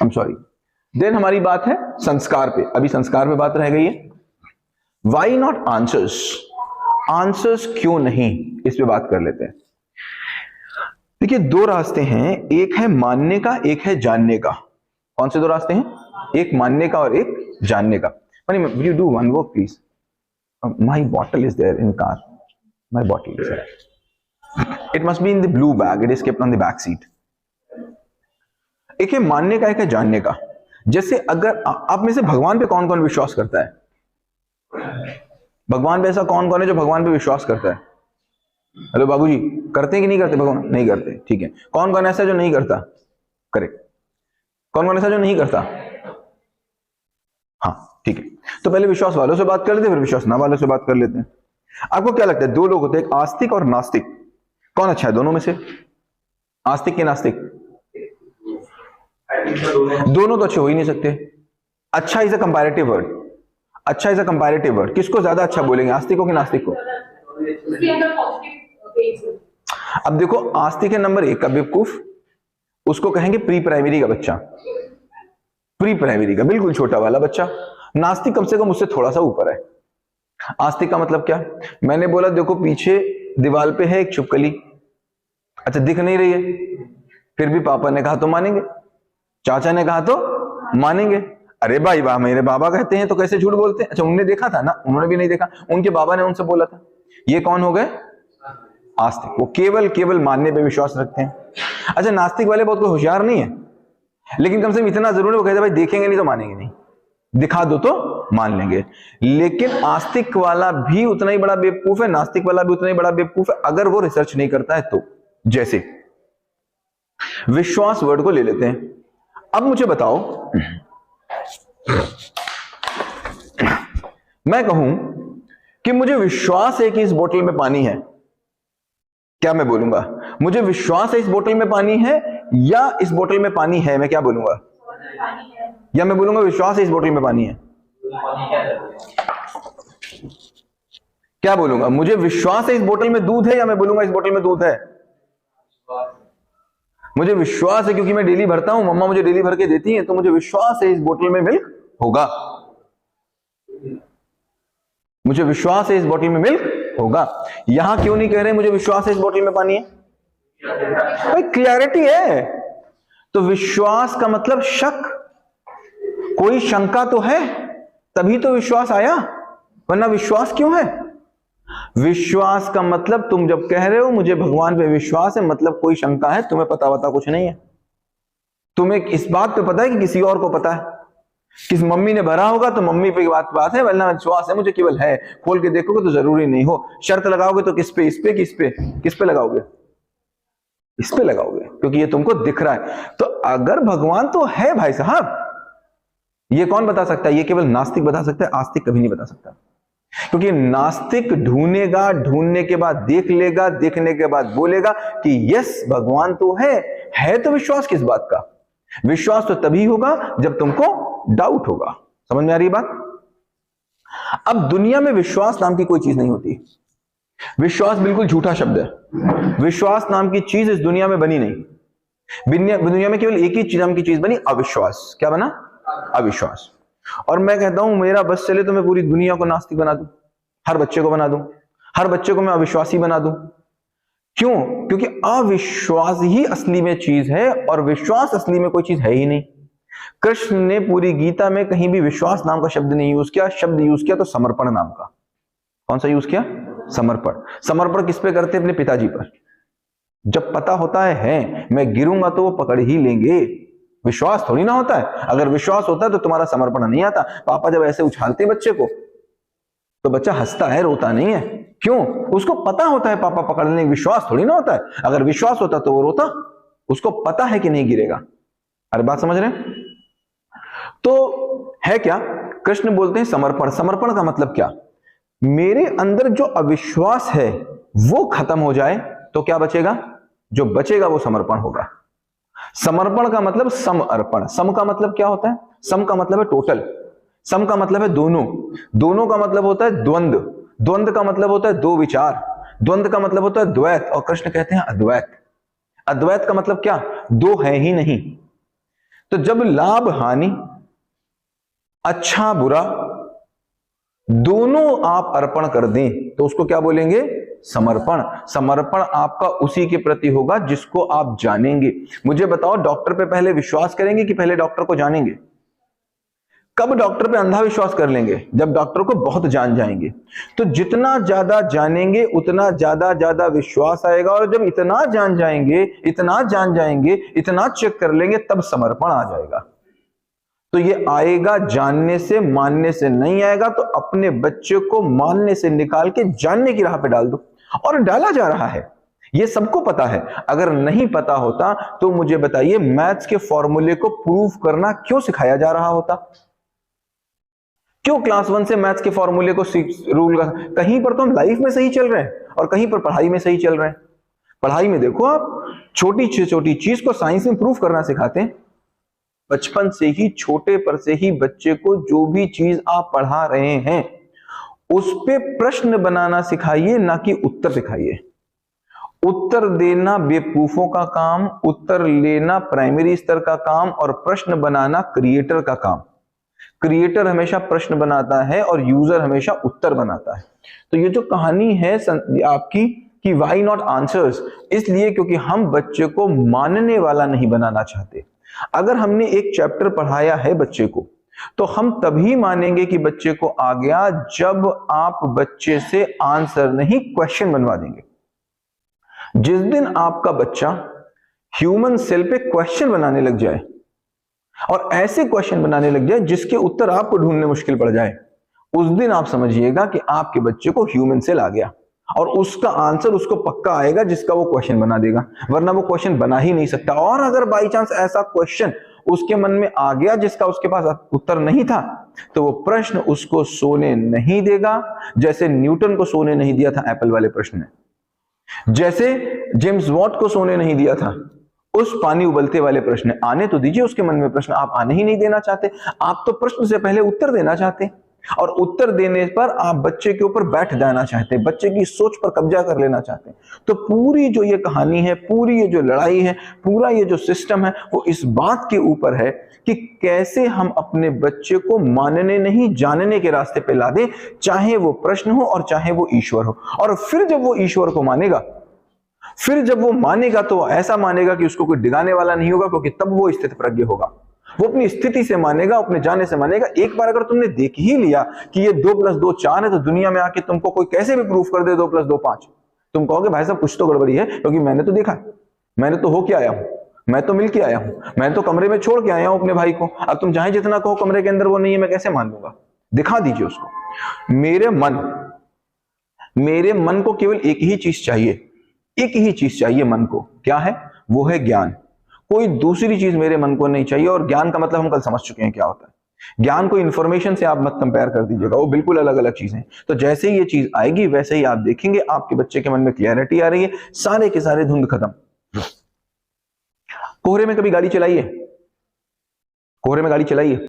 I'm sorry. Then हमारी बात है संस्कार पे, अभी संस्कार पे बात रह गई है। वाई नॉट आंसर्स, आंसर्स क्यों नहीं, इस पे बात कर लेते हैं। देखिए दो रास्ते हैं, एक है मानने का, एक है जानने का। कौन से दो रास्ते हैं? एक मानने का और एक जानने का। Will you do one work please? My bottle is there in car, my bottle is there, it must be in the blue bag, it is kept on the back seat. एक है मानने का, एक है जानने का। जैसे अगर आप में से भगवान पे कौन कौन विश्वास करता है? भगवान पे ऐसा कौन कौन है जो भगवान पे विश्वास करता है? हेलो बाबूजी, करते हैं कि नहीं करते? भगवान नहीं करते, ठीक है। कौन कौन ऐसा जो नहीं करता? करेक्ट। कौन कौन ऐसा जो नहीं करता? हाँ ठीक है। तो पहले विश्वास वालों से बात कर लेते हैं, फिर विश्वास ना वालों से बात कर लेते हैं। आपको क्या लगता है, दो लोग होते हैं, एक आस्तिक और नास्तिक, कौन अच्छा है दोनों में से? आस्तिक के नास्तिक? दोनों तो अच्छे हो ही नहीं सकते। अच्छा इज अ कंपैरेटिव वर्ड, अच्छा इज अ कंपैरेटिव वर्ड। किसको ज्यादा अच्छा बोलेंगे, आस्तिक को कि नास्तिक को? अब देखो, आस्तिक है नंबर 1 का बेवकूफ, उसको कहेंगे प्री प्राइमरी का बच्चा, प्री प्राइमरी का बिल्कुल छोटा वाला बच्चा। नास्तिक कम से कम उससे थोड़ा सा ऊपर है। आस्तिक का मतलब क्या? मैंने बोला देखो पीछे दीवार पे है एक छिपकली, अच्छा दिख नहीं रही है, फिर भी पापा ने कहा तो मानेंगे, चाचा ने कहा तो मानेंगे। अरे भाई वाह, मेरे बाबा कहते हैं तो कैसे झूठ बोलते हैं? अच्छा उन्होंने देखा था ना? उन्होंने भी नहीं देखा, उनके बाबा ने उनसे बोला था। ये कौन हो गए? आस्तिक। वो केवल मानने पे विश्वास रखते हैं। अच्छा नास्तिक वाले बहुत कोई होशियार नहीं है, लेकिन कम से कम इतना जरूर है, वो कहते भाई देखेंगे नहीं तो मानेंगे नहीं, दिखा दो तो मान लेंगे। लेकिन आस्तिक वाला भी उतना ही बड़ा बेवकूफ है, नास्तिक वाला भी उतना ही बड़ा बेवकूफ है, अगर वो रिसर्च नहीं करता है तो। जैसे विश्वास वर्ड को ले लेते हैं। अब मुझे बताओ, मैं कहूं कि मुझे विश्वास है कि इस बोतल में पानी है, क्या मैं बोलूंगा? मुझे विश्वास है इस बोतल में पानी है, या इस बोतल में पानी है, मैं क्या बोलूंगा? या मैं बोलूंगा विश्वास है इस बोतल में पानी है? क्या बोलूंगा? मुझे विश्वास है इस बोतल में दूध है, या मैं बोलूंगा इस बोतल में दूध है? मुझे विश्वास है क्योंकि मैं डेली भरता हूं, मम्मा मुझे डेली भर के देती है, तो मुझे विश्वास है इस बोतल में मिल्क होगा। मुझे विश्वास है इस बोतल में मिल्क होगा। यहां क्यों नहीं कह रहे मुझे विश्वास है इस बोतल में पानी है? भाई क्लैरिटी है। तो विश्वास का मतलब शक, कोई शंका तो है तभी तो विश्वास आया, वरना विश्वास क्यों है? विश्वास का मतलब तुम जब कह रहे हो मुझे भगवान पे विश्वास है, मतलब कोई शंका है, तुम्हें पता कुछ नहीं है। तुम्हें इस बात पे पता है कि किसी और को पता है, किस मम्मी ने भरा होगा तो मम्मी पे बात है, वरना विश्वास है मुझे केवल है। खोल के देखोगे तो जरूरी नहीं हो। शर्त लगाओगे तो किस पे? किस पे लगाओगे? इस पे लगाओगे, क्योंकि ये तुमको दिख रहा है। तो अगर भगवान तो है भाई साहब, ये कौन बता सकता है? ये केवल नास्तिक बता सकता है, आस्तिक कभी नहीं बता सकता। क्योंकि नास्तिक ढूंढेगा, ढूंढने के बाद देख लेगा, देखने के बाद बोलेगा कि यस भगवान तो है तो विश्वास किस बात का? विश्वास तो तभी होगा जब तुमको डाउट होगा। समझ में आ रही बात? अब दुनिया में विश्वास नाम की कोई चीज नहीं होती। विश्वास बिल्कुल झूठा शब्द है। विश्वास नाम की चीज इस दुनिया में बनी नहीं। दुनिया में केवल एक ही चीज नाम की चीज बनी, अविश्वास। क्या बना? अविश्वास। और मैं कहता हूं मेरा बस चले तो मैं पूरी दुनिया को नास्तिक बना दूं, हर बच्चे को बना दूं, हर बच्चे को मैं अविश्वासी बना दूं। क्यों? क्योंकि अविश्वास ही असली में चीज है और विश्वास असली में कोई चीज है ही नहीं। कृष्ण ने पूरी गीता में कहीं भी विश्वास नाम का शब्द नहीं यूज किया। शब्द यूज किया तो समर्पण नाम का। कौन सा यूज किया? समर्पण। समर्पण किस पे करते? अपने पिताजी पर। जब पता होता है मैं गिरूंगा तो वो पकड़ ही लेंगे। विश्वास थोड़ी ना होता है। अगर विश्वास होता है तो तुम्हारा समर्पण नहीं आता। पापा जब ऐसे उछालते बच्चे को तो बच्चा हंसता है, रोता नहीं है। क्यों? उसको पता होता है पापा पकड़ लेंगे। विश्वास थोड़ी ना होता है। अगर विश्वास होता तो वो रोता, उसको पता है कि नहीं गिरेगा। अरे बात समझ रहे हैं? तो है क्या? कृष्ण बोलते हैं समर्पण। समर्पण का मतलब क्या? मेरे अंदर जो अविश्वास है वो खत्म हो जाए तो क्या बचेगा? जो बचेगा वो समर्पण होगा। समर्पण का मतलब समर्पण। सम का मतलब क्या होता है? सम का मतलब है टोटल। सम का मतलब है दोनों। दोनों का मतलब होता है द्वंद्व। द्वंद्व का मतलब होता है दो विचार। द्वंद्व का मतलब होता है द्वैत। और कृष्ण कहते हैं अद्वैत। अद्वैत का मतलब क्या? दो है ही नहीं। तो जब लाभ हानि, अच्छा बुरा दोनों आप अर्पण कर दें तो उसको क्या बोलेंगे? समर्पण। समर्पण आपका उसी के प्रति होगा जिसको आप जानेंगे। मुझे बताओ, डॉक्टर पे पहले विश्वास करेंगे कि पहले डॉक्टर को जानेंगे? कब डॉक्टर पे अंधा विश्वास कर लेंगे? जब डॉक्टर को बहुत जान जाएंगे। तो जितना ज्यादा जानेंगे उतना ज्यादा विश्वास आएगा, और जब इतना जान जाएंगे, इतना चेक कर लेंगे, तब समर्पण आ जाएगा। तो ये आएगा जानने से, मानने से नहीं आएगा। तो अपने बच्चे को मानने से निकाल के जानने की राह पे डाल दो, और डाला जा रहा है, ये सबको पता है। अगर नहीं पता होता तो मुझे बताइए, मैथ्स के फॉर्मूले को प्रूव करना क्यों सिखाया जा रहा होता? क्यों क्लास 1 से मैथ्स के फॉर्मूले को रूल कहीं पर तो हम लाइफ में सही चल रहे हैं और कहीं पर पढ़ाई में सही चल रहे हैं। पढ़ाई में देखो, आप छोटी छोटी चीज को साइंस में प्रूव करना सिखाते हैं। बचपन से ही, छोटे पर से ही बच्चे को जो भी चीज आप पढ़ा रहे हैं उस पे प्रश्न बनाना सिखाइए, ना कि उत्तर दिखाइए। उत्तर देना बेवकूफों का काम, उत्तर लेना प्राइमरी स्तर का काम, और प्रश्न बनाना क्रिएटर का काम। क्रिएटर हमेशा प्रश्न बनाता है और यूजर हमेशा उत्तर बनाता है। तो ये जो कहानी है आपकी कि व्हाई नॉट आंसर्स, इसलिए क्योंकि हम बच्चे को मानने वाला नहीं बनाना चाहते। अगर हमने एक चैप्टर पढ़ाया है बच्चे को, तो हम तभी मानेंगे कि बच्चे को आ गया जब आप बच्चे से आंसर नहीं क्वेश्चन बनवा देंगे। जिस दिन आपका बच्चा ह्यूमन सेल पे क्वेश्चन बनाने लग जाए, और ऐसे क्वेश्चन बनाने लग जाए जिसके उत्तर आपको ढूंढने मुश्किल पड़ जाए, उस दिन आप समझिएगा कि आपके बच्चे को ह्यूमन सेल आ गया, और उसका आंसर उसको पक्का आएगा जिसका वो क्वेश्चन बना देगा, वरना वो क्वेश्चन बना ही नहीं सकता। और अगर बाई चांस ऐसा क्वेश्चन उसके मन में आ गया जिसका उसके पास उत्तर नहीं था, तो वो प्रश्न उसको सोने नहीं देगा, जैसे न्यूटन को सोने नहीं दिया था एप्पल वाले प्रश्न ने, जैसे जेम्स वॉट को सोने नहीं दिया था उस पानी उबलते वाले प्रश्न। आने तो दीजिए उसके मन में प्रश्न, आप आने ही नहीं देना चाहते। आप तो प्रश्न से पहले उत्तर देना चाहते, और उत्तर देने पर आप बच्चे के ऊपर बैठ जाना चाहते, बच्चे की सोच पर कब्जा कर लेना चाहते। तो पूरी जो ये कहानी है, पूरी ये जो लड़ाई है, पूरा ये जो सिस्टम है, वो इस बात के ऊपर है कि कैसे हम अपने बच्चे को मानने नहीं जानने के रास्ते पे ला दें, चाहे वो प्रश्न हो और चाहे वो ईश्वर हो। और फिर जब वो ईश्वर को मानेगा, फिर जब वो मानेगा तो ऐसा मानेगा कि उसको कोई डिगाने वाला नहीं होगा, क्योंकि तब वो स्थिति प्रज्ञ होगा। वो अपनी स्थिति से मानेगा, अपने जाने से मानेगा। एक बार अगर तुमने देख ही लिया कि ये 2 + 2 4 है, तो दुनिया में आके तुमको कोई कैसे भी प्रूफ कर दे 2 + 2 5, तुम कहोगे भाई साहब कुछ तो गड़बड़ी है, क्योंकि मैंने तो देखा, मैंने तो होके आया हूं, मैं तो मिल के आया हूं, मैं तो कमरे में छोड़ के आया हूं अपने भाई को। अब तुम चाहे जितना कहो कमरे के अंदर वो नहीं है, मैं कैसे मान लूंगा? दिखा दीजिए उसको। मेरे मन को केवल एक ही चीज चाहिए, एक ही चीज चाहिए मन को, क्या है? वो है ज्ञान। कोई दूसरी चीज मेरे मन को नहीं चाहिए। और ज्ञान का मतलब हम कल समझ चुके हैं क्या होता है। ज्ञान को इंफॉर्मेशन से आप मत कंपेयर कर दीजिएगा, वो बिल्कुल अलग अलग चीजें। तो जैसे ही ये चीज आएगी वैसे ही आप देखेंगे आपके बच्चे के मन में क्लैरिटी आ रही है, सारे के सारे धुंध खत्म। कोहरे में कभी गाड़ी चलाई है? कोहरे में गाड़ी चलाई है?